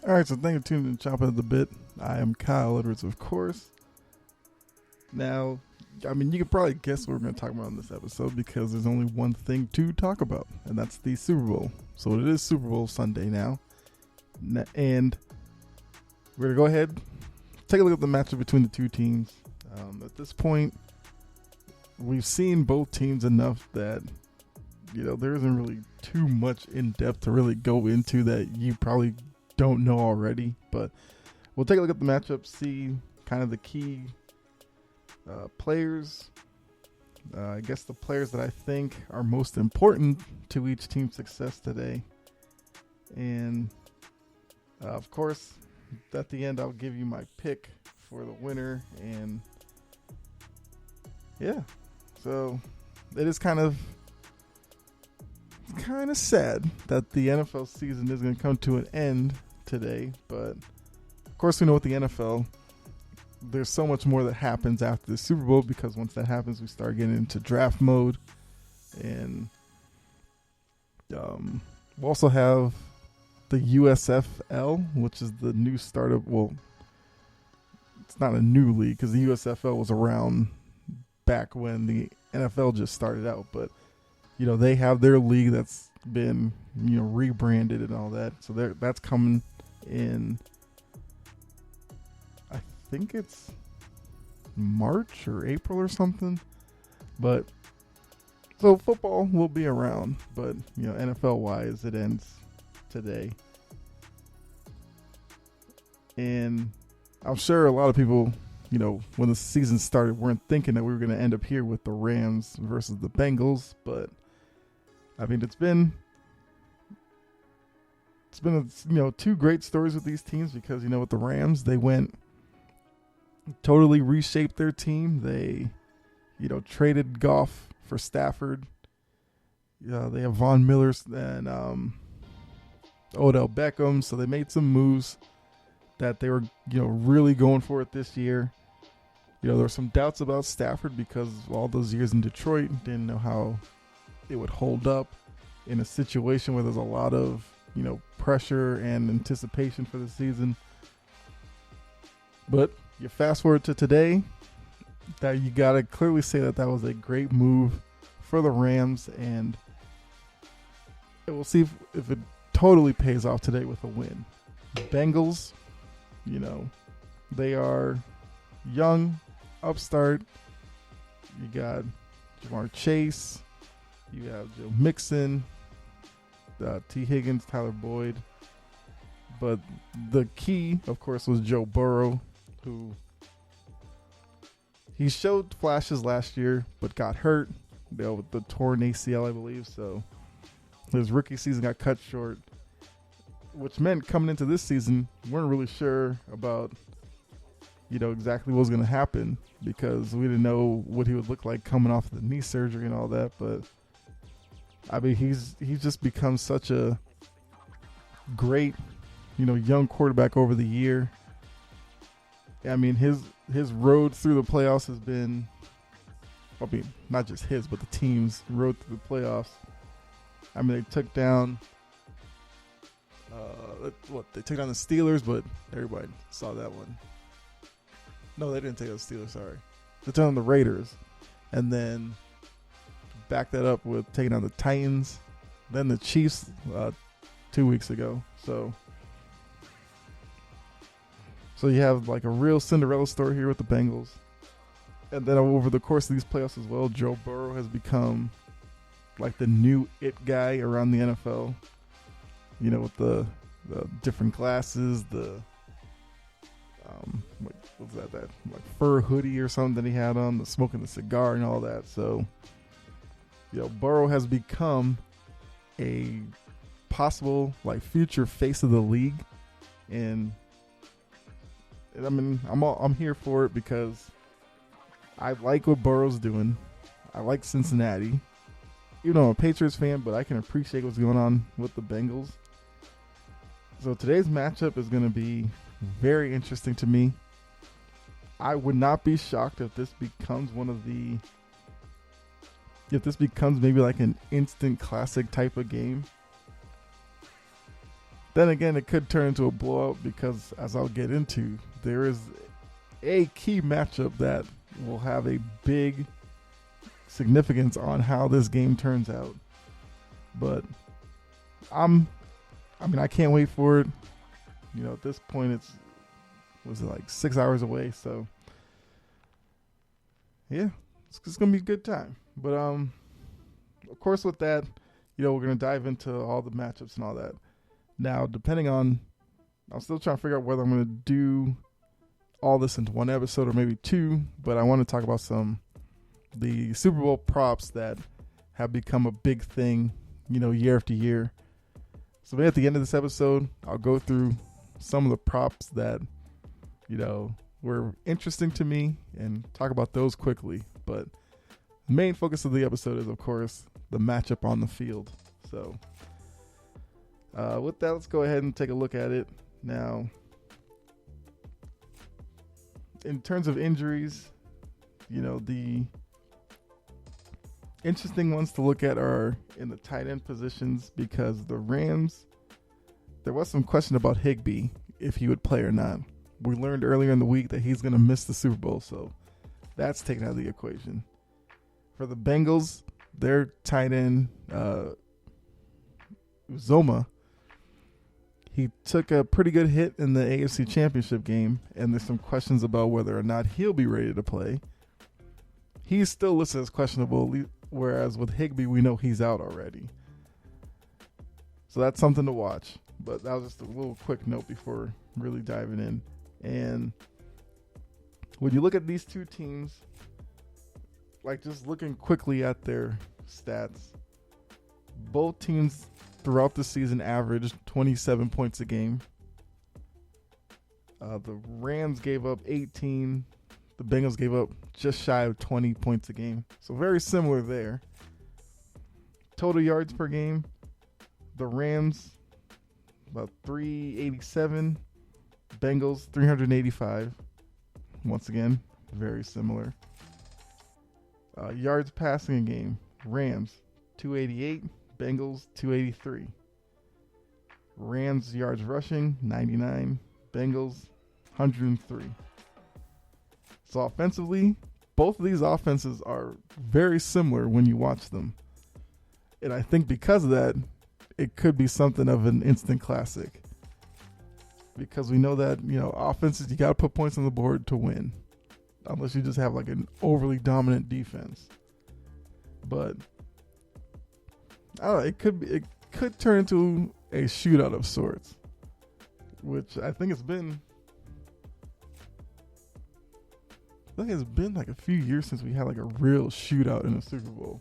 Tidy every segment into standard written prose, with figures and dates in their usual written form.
All right, so thank you for tuning in to Chopping at the Bit. I am Kyle Edwards, of course. Now, I mean, you can probably guess what we're going to talk about in this episode because there's only one thing to talk about, and that's the Super Bowl. So it is Super Bowl Sunday now, and we're going to go ahead, take a look at the matchup between the two teams. At this point, we've seen both teams enough that, you know, there isn't really too much in depth to really go into that you probably don't know already, but we'll take a look at the matchup, see kind of the key players. I guess the players that I think are most important to each team's success today. And of course, at the end, I'll give you my pick for the winner. And yeah, so it is kind of sad that the NFL season is going to come to an end today, but of course we know with the NFL there's so much more that happens after the Super Bowl, because once that happens we start getting into draft mode, and we'll also have the USFL, which is the new startup. Well, it's not a new league because the USFL was around back when the NFL just started out, but you know, they have their league that's been, you know, rebranded and all that. So that's coming in, I think it's March or April or something. But so football will be around, but you know, NFL wise, it ends today. And I'm sure a lot of people, you know, when the season started, weren't thinking that we were going to end up here with the Rams versus the Bengals, but I mean, it's been you know, two great stories with these teams, because, you know, with the Rams, they totally reshaped their team. They, you know, traded Goff for Stafford. They have Von Miller and Odell Beckham, so they made some moves that they were, you know, really going for it this year. You know, there were some doubts about Stafford because of all those years in Detroit. Didn't know how it would hold up in a situation where there's a lot of, you know, pressure and anticipation for the season. But you fast forward to today, that you got to clearly say that was a great move for the Rams, and we'll see if it totally pays off today with a win. Bengals, you know, they are young, upstart. You got Jamar Chase, you have Joe Mixon, T. Higgins, Tyler Boyd. But the key, of course, was Joe Burrow, who he showed flashes last year, but got hurt, you know, with the torn ACL, I believe. So his rookie season got cut short, which meant coming into this season, we weren't really sure about, you know, exactly what was going to happen, because we didn't know what he would look like coming off the knee surgery and all that. But I mean, he's just become such a great, you know, young quarterback over the year. I mean, his road through the playoffs has been, I mean, not just his, but the team's road through the playoffs. I mean, they took down, they took down the Steelers, but everybody saw that one. No, they didn't take down the Steelers, sorry. They took down the Raiders, and then back that up with taking down the Titans, then the Chiefs 2 weeks ago. So you have like a real Cinderella story here with the Bengals. And then over the course of these playoffs as well, Joe Burrow has become like the new it guy around the NFL. You know, with the different glasses, the what was that like fur hoodie or something that he had on, the smoking the cigar and all that. So, you know, Burrow has become a possible like future face of the league, and I mean, I'm here for it because I like what Burrow's doing. I like Cincinnati, even though I'm a Patriots fan, but I can appreciate what's going on with the Bengals. So today's matchup is going to be very interesting to me. I would not be shocked if this becomes maybe like an instant classic type of game. Then again, it could turn into a blowout because, as I'll get into, there is a key matchup that will have a big significance on how this game turns out. But I can't wait for it. At this point, was it like 6 hours away? So, yeah, it's going to be a good time. But, of course, with that, we're going to dive into all the matchups and all that. Now, I'm still trying to figure out whether I'm going to do all this into one episode or maybe two, but I want to talk about the Super Bowl props that have become a big thing, year after year. So maybe at the end of this episode, I'll go through some of the props that, were interesting to me and talk about those quickly. But the main focus of the episode is, of course, the matchup on the field. So with that, let's go ahead and take a look at it. Now, in terms of injuries, the interesting ones to look at are in the tight end positions, because the Rams, there was some question about Higbee, if he would play or not. We learned earlier in the week that he's going to miss the Super Bowl, so that's taken out of the equation. For the Bengals, their tight end, Uzoma, he took a pretty good hit in the AFC Championship game, and there's some questions about whether or not he'll be ready to play. He's still listed as questionable, whereas with Higbee, we know he's out already. So that's something to watch. But that was just a little quick note before really diving in. And when you look at these two teams, like just looking quickly at their stats, both teams throughout the season averaged 27 points a game. The Rams gave up 18. The Bengals gave up just shy of 20 points a game. So very similar there. Total yards per game, the Rams about 387. Bengals 385. Once again, very similar. Yards passing a game, Rams 288. Bengals 283. Rams yards rushing 99. Bengals 103. So offensively, both of these offenses are very similar when you watch them. And I think because of that, it could be something of an instant classic. Because we know that, offenses, you got to put points on the board to win. Unless you just have like an overly dominant defense. But I don't know, it could turn into a shootout of sorts, which I think it's been like a few years since we had like a real shootout in a Super Bowl.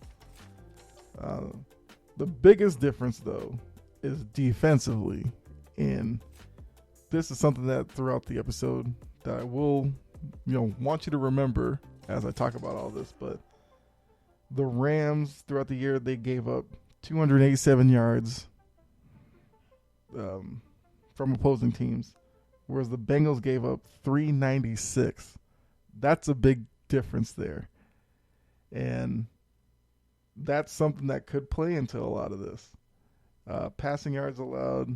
The biggest difference though is defensively, and this is something that throughout the episode that I will, want you to remember as I talk about all this. But the Rams throughout the year, they gave up 287 yards from opposing teams, whereas the Bengals gave up 396. That's a big difference there. And that's something that could play into a lot of this. Passing yards allowed,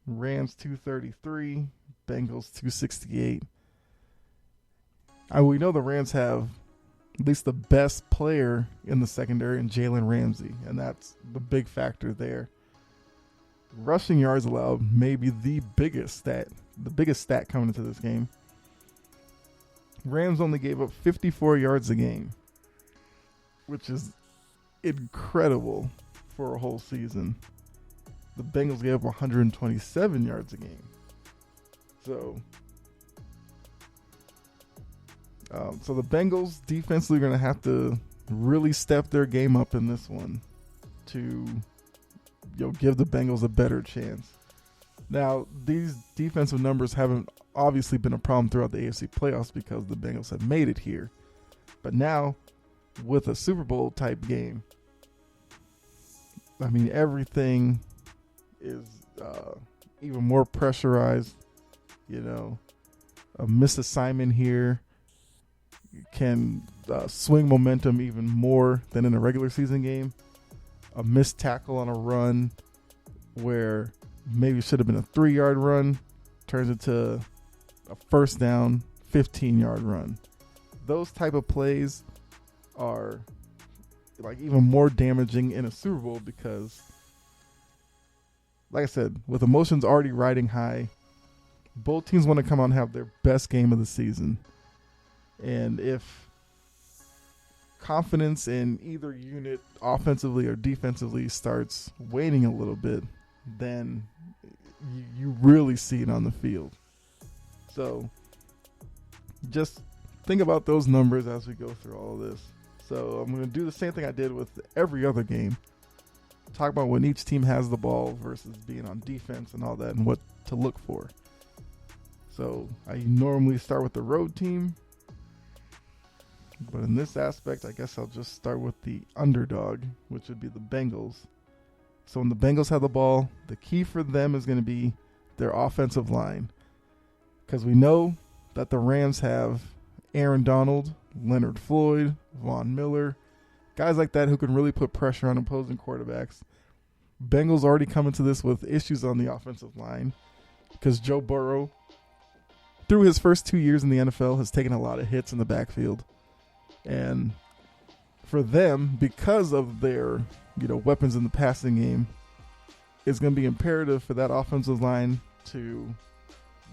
Rams 233, Bengals 268. We know the Rams have at least the best player in the secondary in Jalen Ramsey, and that's the big factor there. Rushing yards allowed may be the biggest stat coming into this game. Rams only gave up 54 yards a game, which is incredible for a whole season. The Bengals gave up 127 yards a game. So the Bengals defensively are going to have to really step their game up in this one to give the Bengals a better chance. Now, these defensive numbers haven't obviously been a problem throughout the AFC playoffs because the Bengals have made it here. But now, with a Super Bowl type game, everything is even more pressurized. A missed assignment here can swing momentum even more than in a regular season game. A missed tackle on a run where maybe should have been a 3-yard run, turns into a first down, 15-yard run. Those type of plays are like even more damaging in a Super Bowl because, like I said, with emotions already riding high, both teams want to come out and have their best game of the season. And if confidence in either unit, offensively or defensively, starts waning a little bit, then you really see it on the field. So just think about those numbers as we go through all of this. So I'm going to do the same thing I did with every other game. Talk about when each team has the ball versus being on defense and all that and what to look for. So I normally start with the road team. But in this aspect, I guess I'll just start with the underdog, which would be the Bengals. So when the Bengals have the ball, the key for them is going to be their offensive line. Because we know that the Rams have Aaron Donald, Leonard Floyd, Von Miller, guys like that who can really put pressure on opposing quarterbacks. Bengals already come into this with issues on the offensive line because Joe Burrow, through his first 2 years in the NFL, has taken a lot of hits in the backfield. And for them, because of their weapons in the passing game, it's going to be imperative for that offensive line to,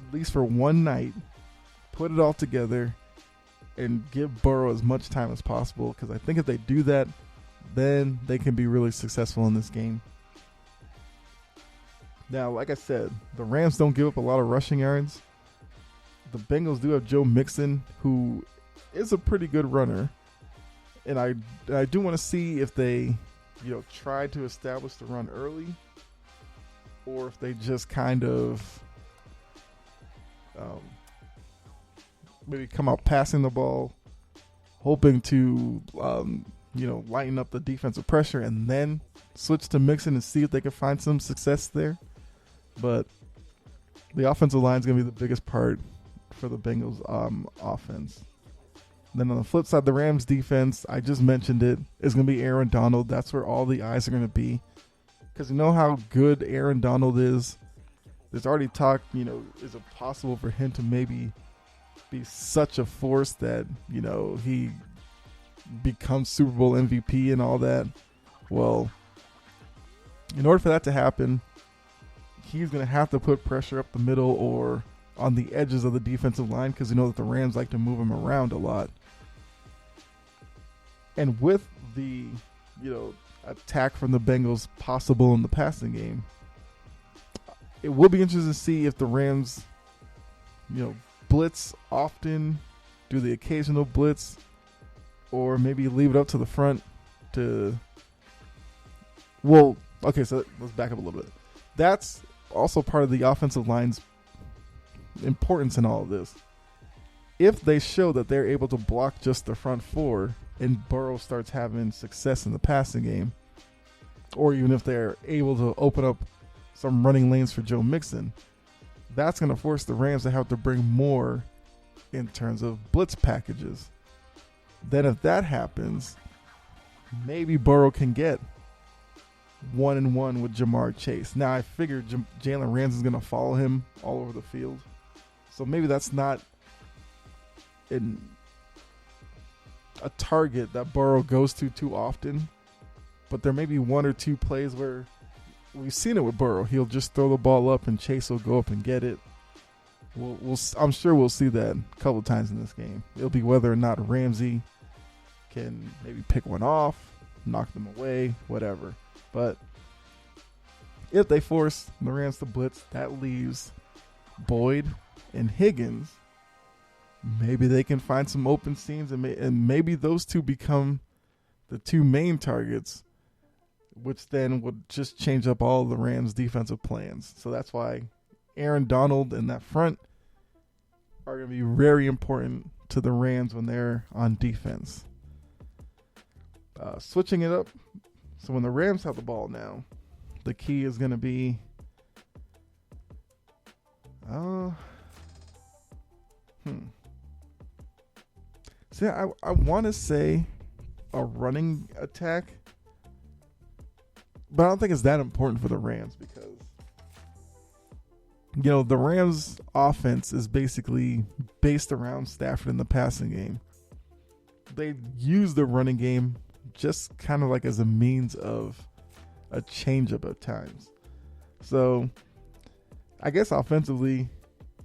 at least for one night, put it all together and give Burrow as much time as possible. Because I think if they do that, then they can be really successful in this game. Now, like I said, the Rams don't give up a lot of rushing yards. The Bengals do have Joe Mixon, who is a pretty good runner. And I do want to see if they, try to establish the run early, or if they just kind of maybe come out passing the ball, hoping to, lighten up the defensive pressure and then switch to Mixon and see if they can find some success there. But the offensive line is going to be the biggest part for the Bengals offense. Then on the flip side, the Rams defense, I just mentioned it, is going to be Aaron Donald. That's where all the eyes are going to be. Because you know how good Aaron Donald is. There's already talk, is it possible for him to maybe be such a force that, he becomes Super Bowl MVP and all that? Well, in order for that to happen, he's going to have to put pressure up the middle or on the edges of the defensive line, because that the Rams like to move him around a lot. And with the, attack from the Bengals possible in the passing game, it will be interesting to see if the Rams, blitz often, do the occasional blitz, or maybe leave it up to the front to, okay, so let's back up a little bit. That's also part of the offensive line's importance in all of this. If they show that they're able to block just the front four and Burrow starts having success in the passing game, or even if they're able to open up some running lanes for Joe Mixon, that's going to force the Rams to have to bring more in terms of blitz packages. Then if that happens, maybe Burrow can get 1-on-1 with Jamar Chase. Now, I figure Jalen Ramsey's going to follow him all over the field. So maybe that's not a target that Burrow goes to too often. But there may be one or two plays where we've seen it with Burrow. He'll just throw the ball up and Chase will go up and get it. I'm sure we'll see that a couple of times in this game. It'll be whether or not Ramsey can maybe pick one off, knock them away, whatever. But if they force the Rams to blitz, that leaves Boyd and Higgins. Maybe they can find some open seams, and maybe those two become the two main targets, which then would just change up all the Rams' defensive plans. So that's why Aaron Donald and that front are going to be very important to the Rams when they're on defense. Switching it up. So when the Rams have the ball now, the key is going to be See, I want to say a running attack, but I don't think it's that important for the Rams because The Rams offense is basically based around Stafford in the passing game. They use the running game just kind of like as a means of a change-up at times. So I guess offensively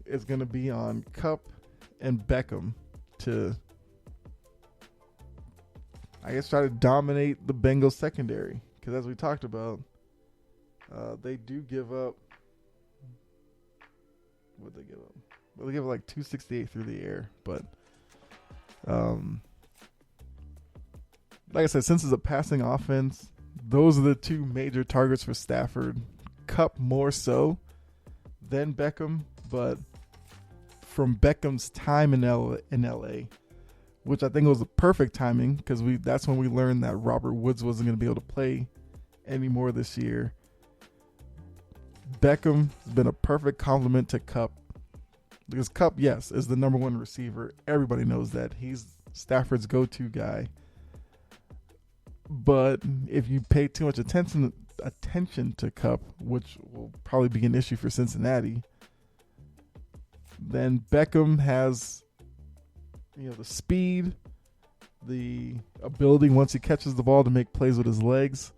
it's going to be on Kupp and Beckham to, I guess, try to dominate the Bengals secondary. Because as we talked about, they do give up. What they give up? Well, they give up like 268 through the air. But like I said, since it's a passing offense, those are the two major targets for Stafford. Kupp more so than Beckham, but from Beckham's time in LA, which I think was the perfect timing because that's when we learned that Robert Woods wasn't going to be able to play anymore this year. Beckham has been a perfect complement to Kupp because Kupp, yes, is the number one receiver. Everybody knows that. He's Stafford's go-to guy. But if you pay too much attention to Kupp, which will probably be an issue for Cincinnati, then Beckham has the speed, the ability once he catches the ball to make plays with his legs,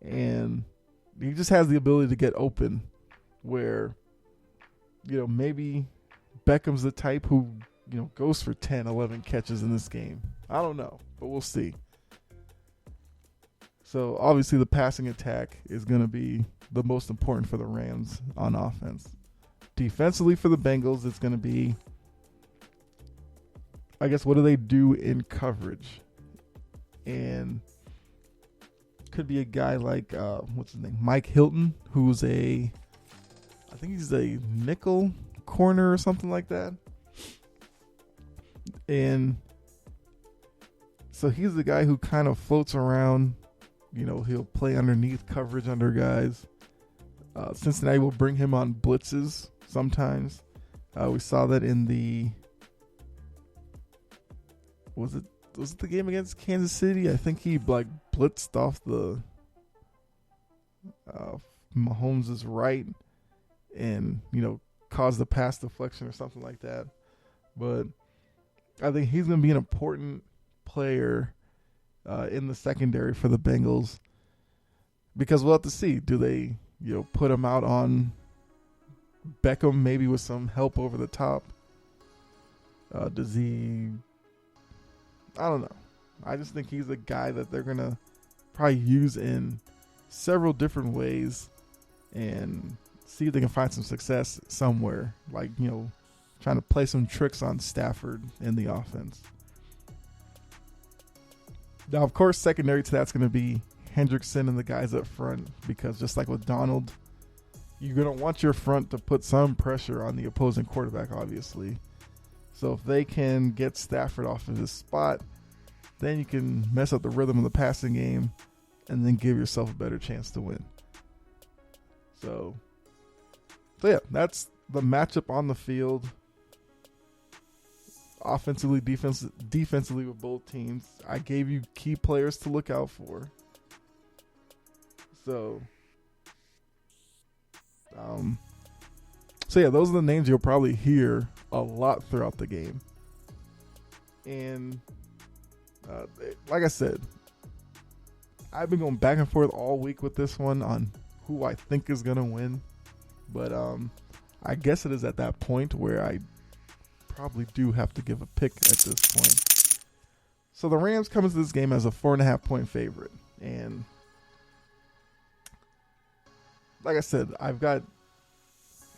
and he just has the ability to get open where maybe Beckham's the type who goes for 10, 11 catches in this game. I don't know, but we'll see. So obviously the passing attack is going to be the most important for the Rams on offense. Defensively for the Bengals, it's going to be, I guess, what do they do in coverage? And could be a guy like, what's his name? Mike Hilton, who's I think he's a nickel corner or something like that. And so he's the guy who kind of floats around. He'll play underneath coverage under guys. Cincinnati will bring him on blitzes sometimes. We saw that in the was it the game against Kansas City? I think he blitzed off the Mahomes' right and caused the pass deflection or something like that. But I think he's going to be an important player in the secondary for the Bengals because we'll have to see. Do they put him out on Beckham maybe with some help over the top? Does he? I don't know. I just think he's a guy that they're going to probably use in several different ways and see if they can find some success somewhere. Trying to play some tricks on Stafford in the offense. Now, of course, secondary to that's going to be Hendrickson and the guys up front because just like with Donald, you're going to want your front to put some pressure on the opposing quarterback, obviously. So if they can get Stafford off of his spot, then you can mess up the rhythm of the passing game and then give yourself a better chance to win. So yeah, that's the matchup on the field. Offensively, defensively with both teams. I gave you key players to look out for. So yeah, those are the names you'll probably hear a lot throughout the game. And like I said, I've been going back and forth all week with this one on who I think is going to win. But I guess it is at that point where I probably do have to give a pick at this point. So the Rams come into this game as a 4.5-point favorite. And like I said,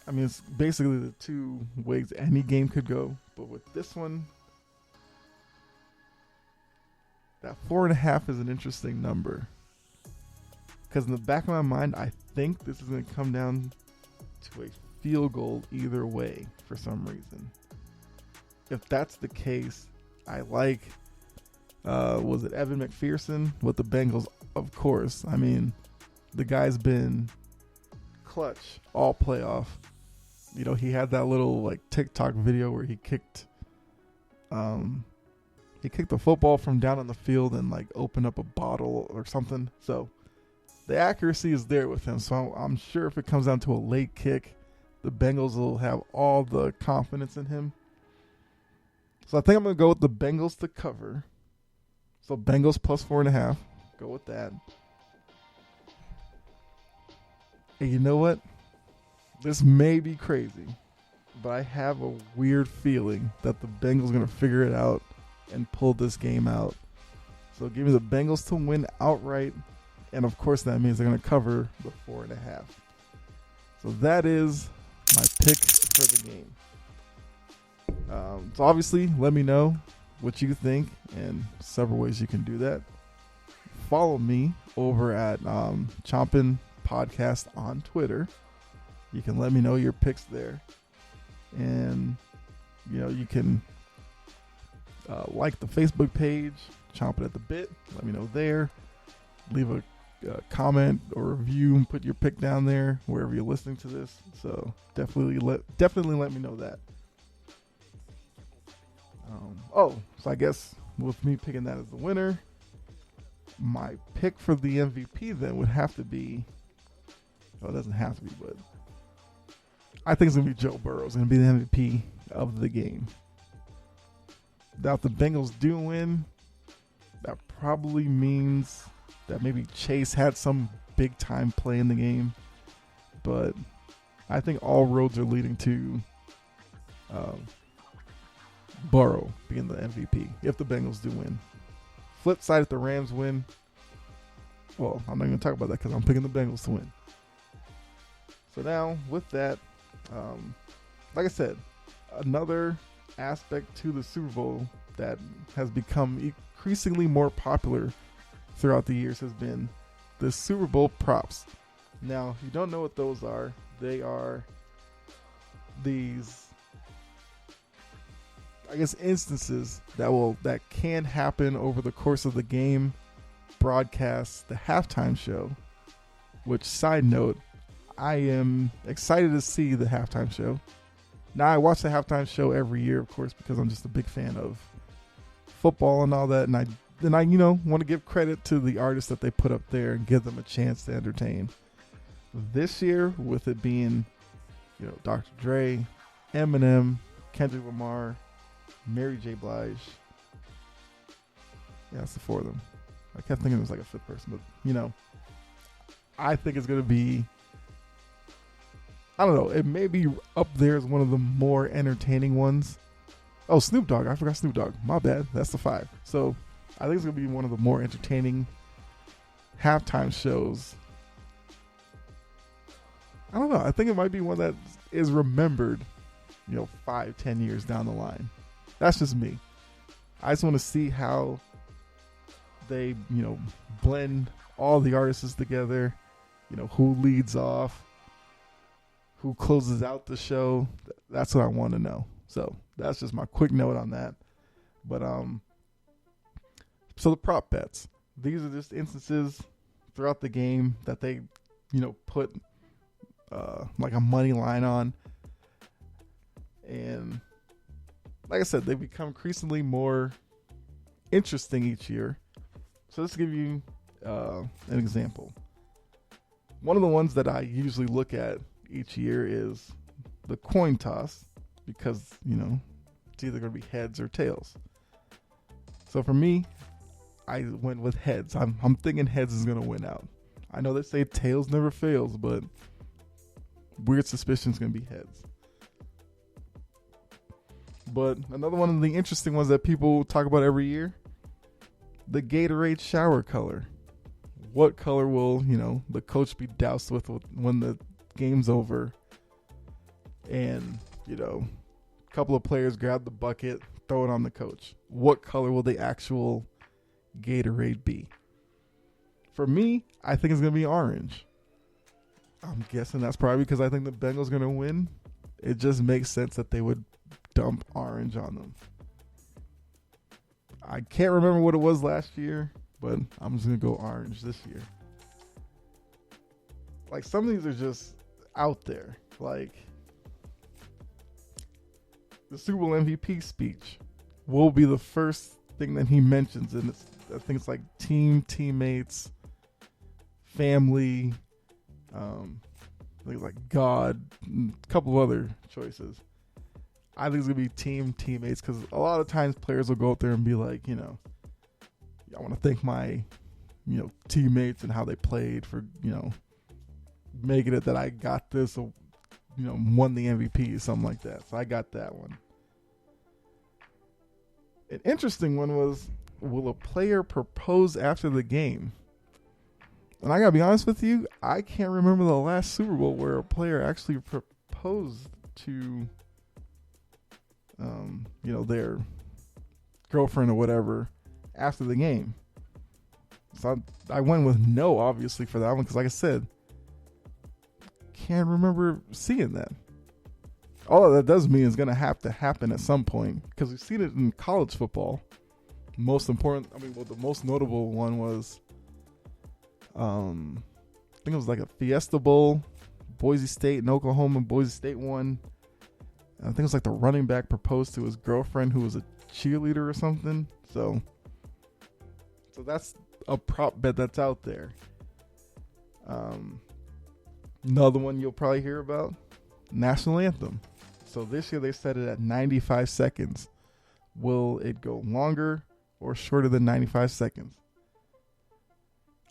it's basically the two ways any game could go. But with this one, that 4.5 is an interesting number. Because in the back of my mind, I think this is going to come down to a field goal either way for some reason. If that's the case, I like, was it Evan McPherson with the Bengals? Of course. I mean, the guy's been clutch all playoff. He had that little TikTok video where he kicked the football from down on the field and opened up a bottle or something. So the accuracy is there with him. So I'm sure if it comes down to a late kick, the Bengals will have all the confidence in him. So I think I'm going to go with the Bengals to cover. So Bengals plus 4.5. Go with that. And you know what? This may be crazy, but I have a weird feeling that the Bengals are going to figure it out and pull this game out. So give me the Bengals to win outright. And of course that means they're going to cover the 4.5. So that is my pick for the game. So obviously let me know what you think, and several ways you can do that. Follow me over at Chompin' Podcast on Twitter. You can let me know your picks there. And, you can like the Facebook page, Chomp It at the Bit. Let me know there. Leave a comment or review and put your pick down there wherever you're listening to this. So definitely let me know that. So I guess with me picking that as the winner, my pick for the MVP then would have to be, well, it doesn't have to be, but I think it's going to be Joe Burrow. It's going to be the MVP of the game. Now, if the Bengals do win, that probably means that maybe Chase had some big time play in the game. But I think all roads are leading to Burrow being the MVP if the Bengals do win. Flip side, if the Rams win, well, I'm not going to talk about that because I'm picking the Bengals to win. So now, with that, like I said, another aspect to the Super Bowl that has become increasingly more popular throughout the years has been the Super Bowl props. Now, if you don't know what those are, they are these, I guess, instances that can happen over the course of the game broadcast, the halftime show, which, side note, I am excited to see the halftime show. Now, I watch the halftime show every year, of course, because I'm just a big fan of football and all that, and I want to give credit to the artists that they put up there and give them a chance to entertain. This year, with it being, Dr. Dre, Eminem, Kendrick Lamar, Mary J. Blige. Yeah, that's the four of them. I kept thinking it was like a fifth person, but, I think it's going to be, I don't know, it may be up there as one of the more entertaining ones. Oh, Snoop Dogg. I forgot Snoop Dogg. My bad. That's the 5. So I think it's going to be one of the more entertaining halftime shows. I don't know. I think it might be one that is remembered, 5-10 years down the line. That's just me. I just want to see how they, blend all the artists together. Who leads off, who closes out the show. That's what I want to know. So that's just my quick note on that. But so the prop bets. These are just instances throughout the game that they, put like a money line on. And like I said, they become increasingly more interesting each year. So let's give you an example. One of the ones that I usually look at each year is the coin toss, because, it's either going to be heads or tails. So for me, I went with heads. I'm thinking heads is going to win out. I know they say tails never fails, but weird suspicion is going to be heads. But another one of the interesting ones that people talk about every year, the Gatorade shower color. What color will, the coach be doused with when the game's over? And, a couple of players grab the bucket, throw it on the coach. What color will the actual Gatorade be? For me, I think it's going to be orange. I'm guessing that's probably because I think the Bengals are going to win. It just makes sense that they would dump orange on them. I can't remember what it was last year, but I'm just going to go orange this year. Like, some of these are just out there. Like, the Super Bowl MVP speech will be the first thing that he mentions, and I think it's like teammates, family, I think it's like God, and a couple of other choices. I think it's going to be teammates, because a lot of times players will go out there and be like, I want to thank my, teammates and how they played for, making it that I got this, won the MVP, something like that. So I got that one. An interesting one was, will a player propose after the game? And I got to be honest with you, I can't remember the last Super Bowl where a player actually proposed to their girlfriend or whatever after the game. So I went with no, obviously, for that one, because like I said, can't remember seeing that. All that does mean is going to have to happen at some point, because we've seen it in college football. The most notable one was, I think it was like a Fiesta Bowl, Boise State and Oklahoma. Boise State won. I think it was like the running back proposed to his girlfriend, who was a cheerleader or something. So that's a prop bet that's out there. Another one you'll probably hear about, National Anthem. So this year they set it at 95 seconds. Will it go longer or shorter than 95 seconds?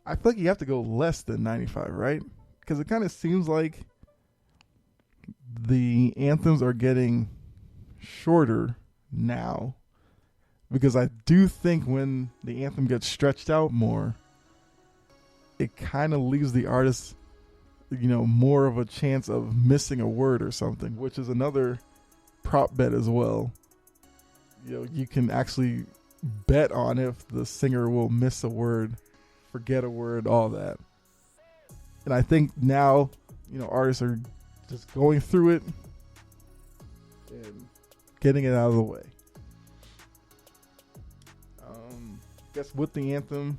I feel like you have to go less than 95, right? Because it kind of seems like the anthems are getting shorter now, because I do think when the anthem gets stretched out more, it kind of leaves the artist, more of a chance of missing a word or something, which is another prop bet as well. You can actually bet on if the singer will miss a word, forget a word, all that. And I think now, artists are just going through it and getting it out of the way. Guess with the anthem,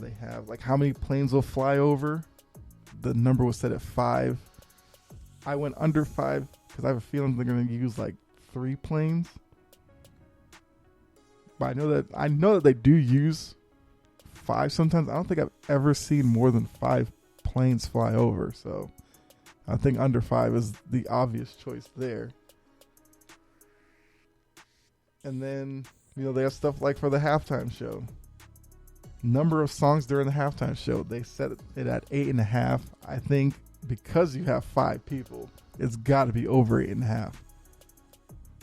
they have like how many planes will fly over. The number was set at 5. I went under 5 because I have a feeling they're going to use like 3 planes. But I know that they do use 5 sometimes. I don't think I've ever seen more than 5 planes fly over. So I think under 5 is the obvious choice there. And then, they have stuff like for the halftime show. Number of songs during the halftime show, they set it at 8.5. I think because you have 5 people, it's got to be over 8.5.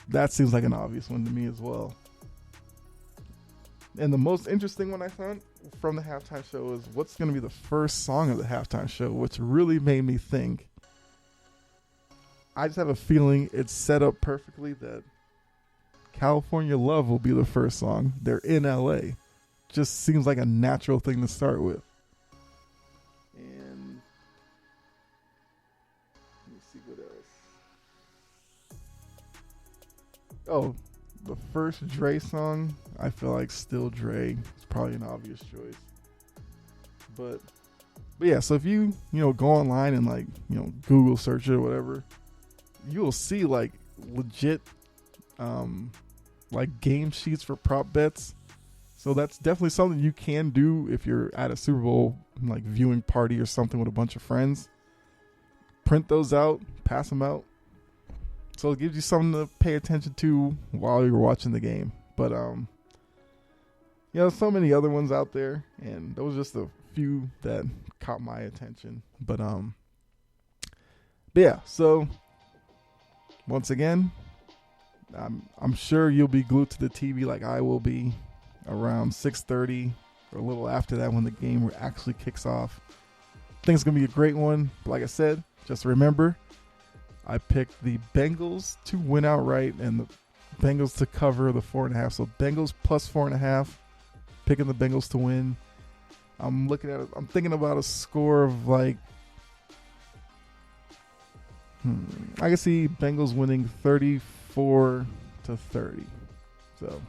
That seems like an obvious one to me as well. And the most interesting one I found from the halftime show is what's going to be the first song of the halftime show, which really made me think. I just have a feeling it's set up perfectly that California Love will be the first song. They're in LA. Just seems like a natural thing to start with. And let me see what else. Oh, the first Dre song, I feel like Still Dre is probably an obvious choice. But yeah, so if you go online and like, Google search it or whatever, you'll see like legit like game sheets for prop bets. So that's definitely something you can do if you're at a Super Bowl like viewing party or something with a bunch of friends. Print those out, pass them out. So it gives you something to pay attention to while you're watching the game. But so many other ones out there, and those are just a few that caught my attention. But yeah, so once again, I'm sure you'll be glued to the TV like I will be around 6:30 or a little after that when the game actually kicks off. I think it's going to be a great one. But like I said, just remember, I picked the Bengals to win outright and the Bengals to cover the 4.5. So Bengals plus 4.5, picking the Bengals to win. I'm thinking about a score of like, I can see Bengals winning 34-30. So,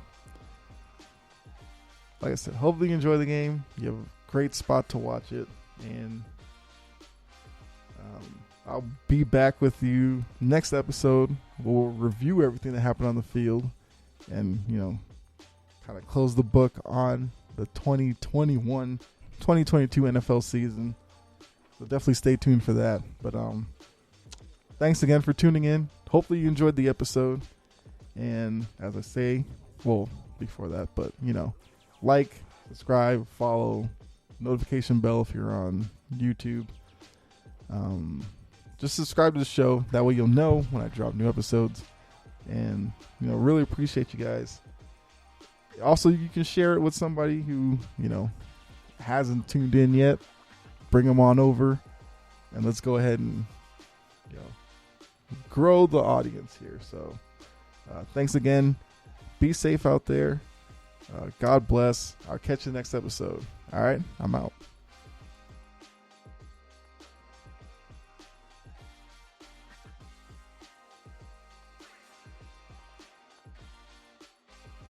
like I said, hopefully you enjoy the game. You have a great spot to watch it. And I'll be back with you next episode. We'll review everything that happened on the field and, kind of close the book on the 2021-2022 NFL season. So definitely stay tuned for that. But thanks again for tuning in. Hopefully you enjoyed the episode. And as I say, well, before that, but like, subscribe, follow, notification bell if you're on YouTube. Just subscribe to the show. That way you'll know when I drop new episodes. And, really appreciate you guys. Also, you can share it with somebody who, hasn't tuned in yet. Bring them on over. And let's go ahead and, grow the audience here. So, thanks again. Be safe out there. God bless. I'll catch you next episode. All right, I'm out.